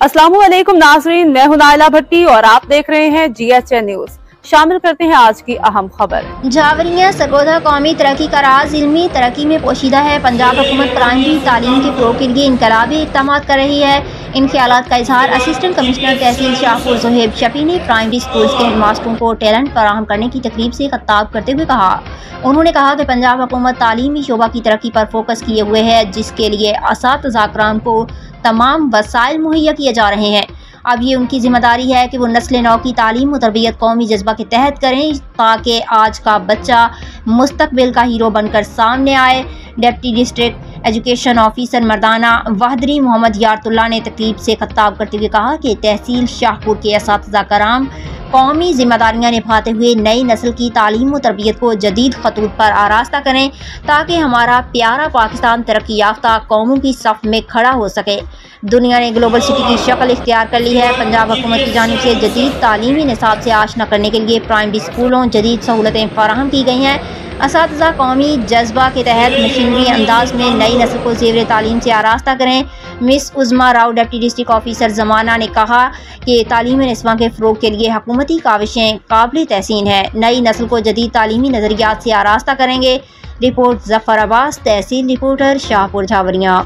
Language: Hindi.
अस्सलामुअलैकुम नाजरीन, मैं हूं नाइला भट्टी और आप देख रहे हैं GHN न्यूज। शामिल करते हैं आज की अहम खबर। जावरिया सरगोधा कौमी तरक्की का राज इल्मी तरक्की में पोशीदा है। पंजाब हुकूमत प्राइमरी तालीम के फ़रोग़ के लिए इनकलाबी इक़दाम कर रही है। इन ख्यालात का इजहार असिस्टेंट कमिश्नर तहसील शाहपुर ज़ुहैब शफी ने प्राइमरी स्कूल्स के हेडमास्टरों को टैलेंट फराहम करने की तकरीब से खिताब करते हुए कहा। उन्होंने कहा कि पंजाब हुकूमत तालीमी शोबा की तरक्की पर फोकस किए हुए है, जिसके लिए असातिज़ा कराम को तमाम वसाइल मुहैया किए जा रहे हैं। अब ये उनकी जिम्मेदारी है कि वो नस्ल नौ की तालीम और तरबियत कौमी जज्बा के तहत करें, ताकि आज का बच्चा मुस्तकबिल का हीरो बनकर सामने आए। डिप्टी डिस्ट्रिक्ट एजुकेशन ऑफिसर मर्दाना वहदरी मोहम्मद यारतुल्ला ने तकरीब से खिताब करते हुए कहा कि तहसील शाहपुर के असातिज़ा कराम कौमी जिम्मेदारियाँ निभाते हुए नई नस्ल की तालीम और तरबियत को जदीद खतूत पर आरास्ता करें, ताकि हमारा प्यारा पाकिस्तान तरक्की याफ्ता कौमों की सफ़ में खड़ा हो सके। दुनिया ने ग्लोबल सिटी की शक्ल इख्तियार कर ली है। पंजाब हुकूमत की जानिब से जदीद तालीमी निसाब से आशना करने के लिए प्राइमरी स्कूलों जदीद सहूलतें फराहम की गई हैं। असातिज़ा कौमी जज्बा के तहत मशीनरी अंदाज में नई नस्ल को ज़ेवर तालीम से आरास्ता करें। Miss उज़मा Rao deputy district officer ज़माना ने कहा कि तालीमी निस्वां के फ़रोग़ के लिए हुकूमती काविशें काबिल तहसीन है। नई नस्ल को जदीद तालीमी नज़रियात से आरास्ता करेंगे। रिपोर्ट ज़फ़र अब्बास, तहसील रिपोर्टर, शाहपुर जावरिया।